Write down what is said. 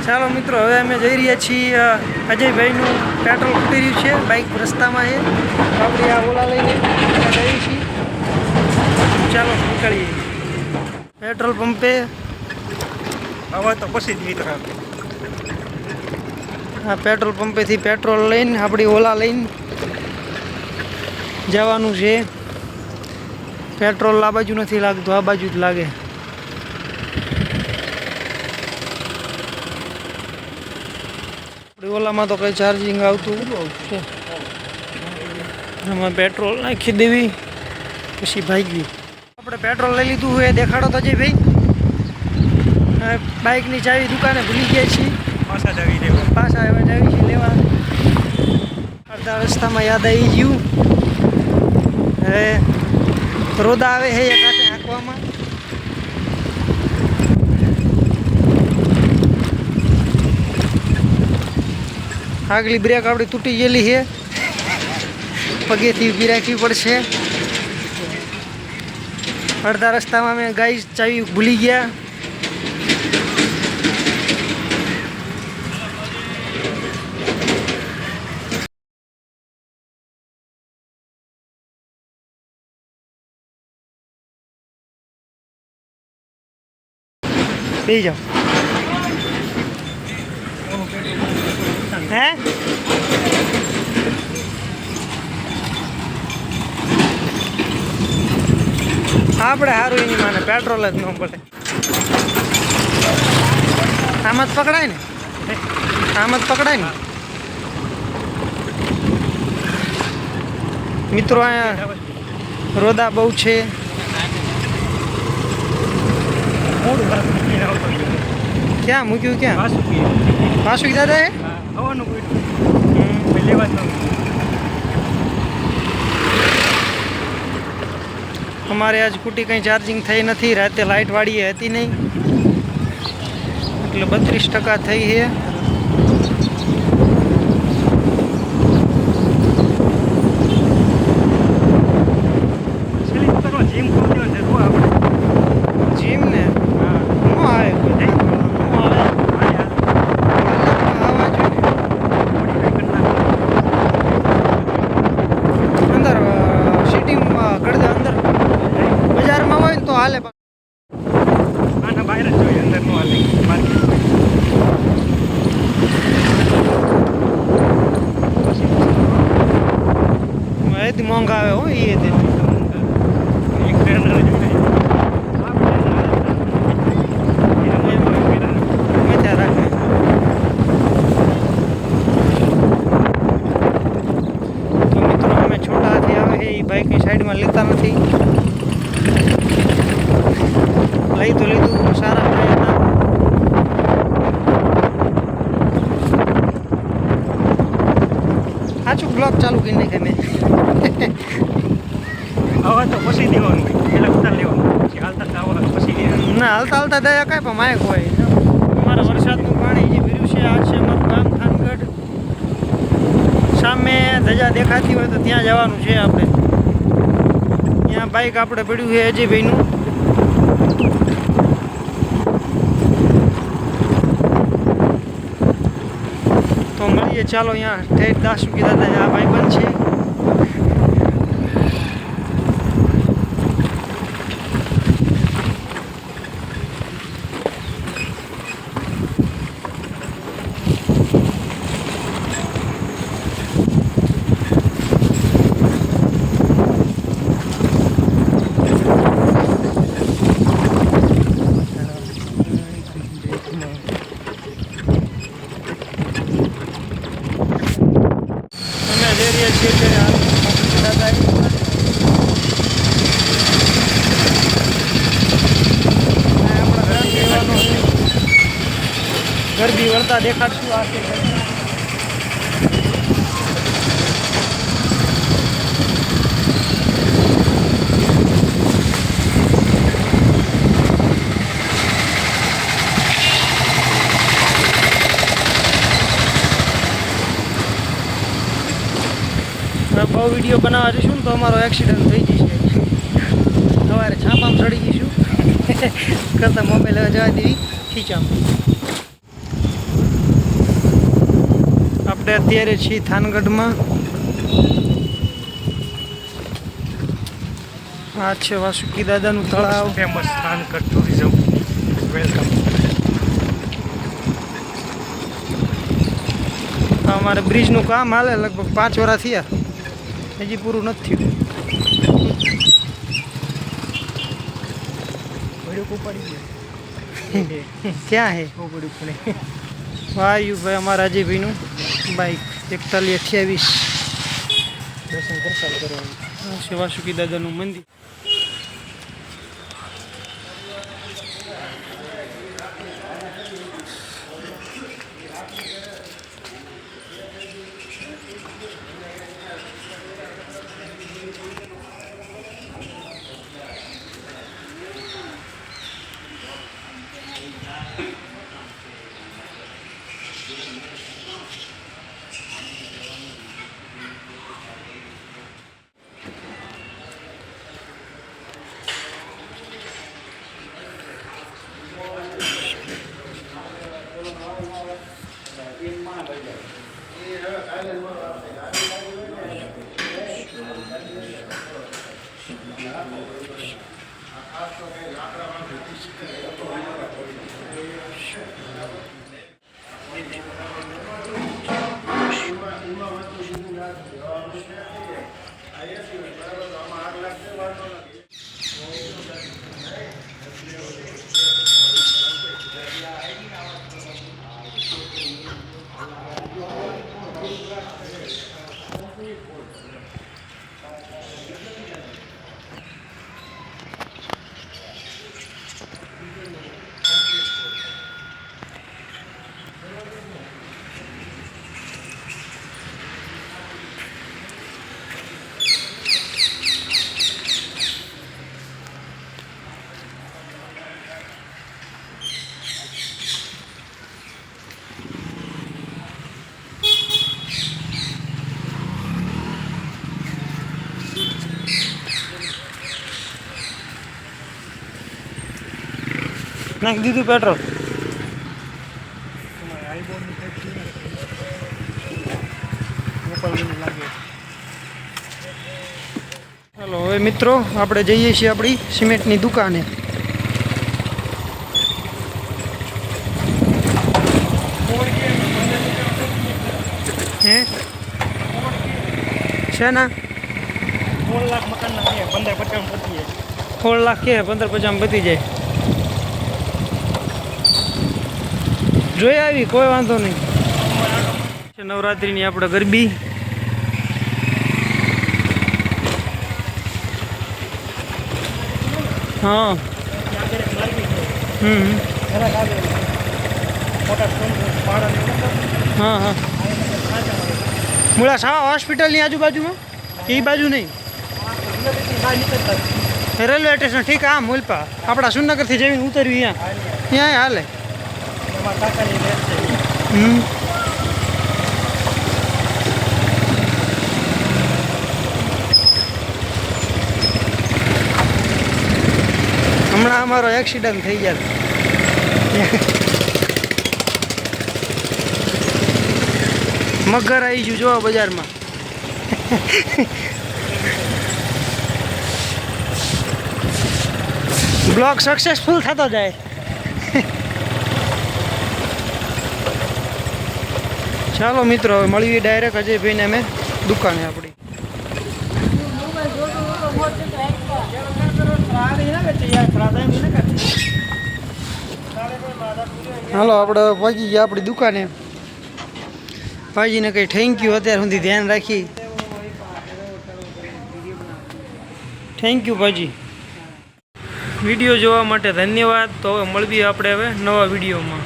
ચાલો મિત્રો, હવે અમે જઈ રહ્યા છીએ અજયભાઈનું પેટ્રોલ ખૂટી રહ્યું છે, બાઇક રસ્તામાં છે, આપણે આ ઓલા લઈને જઈએ છીએ. ચાલો નીકળીએ પેટ્રોલ પંપે. હવે તો પછી જ મિત્રો આ પેટ્રોલ પંપેથી પેટ્રોલ લઈને આપણી ઓલા લઈને જવાનું છે. પેટ્રોલ આ બાજુ નથી લાગતું, આ બાજુ જ લાગે. ઓલામાં તો કંઈ ચાર્જિંગ આવતું છે. આમાં પેટ્રોલ નાખી દેવી પછી ભાગવી. આપણે પેટ્રોલ લઈ લીધું હોય દેખાડો તો ભાઈ. બાઇકની ચાવી દુકાને ભૂલી ગયા છીએ, પાછા આવ્યા જાવી છીએ લેવા. અડધા રસ્તામાં યાદ આવી ગયું. હવે રોદા આવે છે એક હાથે હાંકવામાં. આગલી બ્રેક આપણી તૂટી ગયેલી છે, પગેથી ઊભી રાખવી પડશે. અડધા રસ્તામાં મેં ગાય ચાવી ભૂલી ગયા. બેસી જાઓ. હે આપણે સારું એની માને પેટ્રોલ જ ન પડે. આમ જ પકડાય ને, આમ જ પકડાય ને મિત્રો. અહીંયા રોદા બહુ છે. ક્યાં મૂક્યું? ક્યાં પાછું દાદા? અમારે આજ સ્કૂટી કંઈ ચાર્જિંગ થઈ નથી. રાતે લાઇટ વાળી હતી નહીં, એટલે 32% થઈ છે. જીમ ને મોંઘા આવે હો એ તે. મિત્રો અમે છોટા હાથી આવે છે એ બાઇકની સાઈડમાં લેતા નથી. લઈ તો લીધું, સારા થયા હતા. સાચું બ્લોગ ચાલુ કરી નાખે મેં. હવે તો પછી દેવાનું પેલા ઉતાર લેવાનું, પછી હાલતા પછી ના હાલતા દયા કાંઈ પણ માયક હોય. અમારા વરસાદનું પાણી જે ભર્યું છે. આ છે અમારું ગામ થાનગઢ. સામે ધજા દેખાતી હોય તો ત્યાં જવાનું છે આપણે. ત્યાં બાઇક આપણે પડ્યું છે અજયભાઈનું. તો મળીએ ચાલો. અહીંયા ઠેઠ દાસુકી દાદા આ ભાઈ બંધ છે. ગરબી વળતા દેખાડશું. આ છે બહુ વિડીયો બનાવવા જઈશું ને તો અમારો એક્સિડન્ટ થઈ જશે. સવારે છાપામાં ચડી જઈશું કરતાં મોબાઈલ હવે જવા દેવી ખીચામાં. આપણે અત્યારે છીએ થાનગઢમાં. આ છે વાસુકી દાદાનું તળાવ. Famous Thangadh tourism. વેલકમ. અમારે બ્રિજનું કામ હાલે લગભગ 5 વર્ષ થયા, હજી પૂરું નથી થયું. ક્યાં હે વાયુભાઈ અમારા અજયભાઈનું બાઈક 4128. દર્શન કરતા કરવાનું. છે વાસુકી દાદાનું મંદિર. નાખી દીધું પેટ્રોલ. ચાલો હવે મિત્રો આપણે જઈએ છીએ આપણી સિમેન્ટની દુકાને. હે છે ના 16 લાખ મકાનના છે. 15-50 પતી જાય. 16 લાખ કે 15-50 પતી જાય. જોઈ આવી, કોઈ વાંધો નહીં. નવરાત્રિની આપણે ગરબી. હા હા હા મુળા સાવા હોસ્પિટલની આજુબાજુમાં એ બાજુ નહીં, રેલવે સ્ટેશન. ઠીક. હા મુલપા આપણા સુરનગરથી જમીન ઉતરવી ત્યાં હાલે. હમણાં અમારો એક્સિડન્ટ થઈ જાય. મગર આવી ગયું જો બજારમાં. બ્લોગ સક્સેસફુલ થતો જાય. ચાલો મિત્રો હવે મળીએ ડાયરેક્ટ અજયભાઈને અમે દુકાને આપણી. હાલો આપણે પહોંચી ગયા આપણી દુકાને. ભાઈજીને કંઈ થેન્ક યુ અત્યાર સુધી ધ્યાન રાખી. થેન્ક યુ ભાઈજી. વિડીયો જોવા માટે ધન્યવાદ. તો હવે મળીએ આપણે હવે નવા વિડીયોમાં.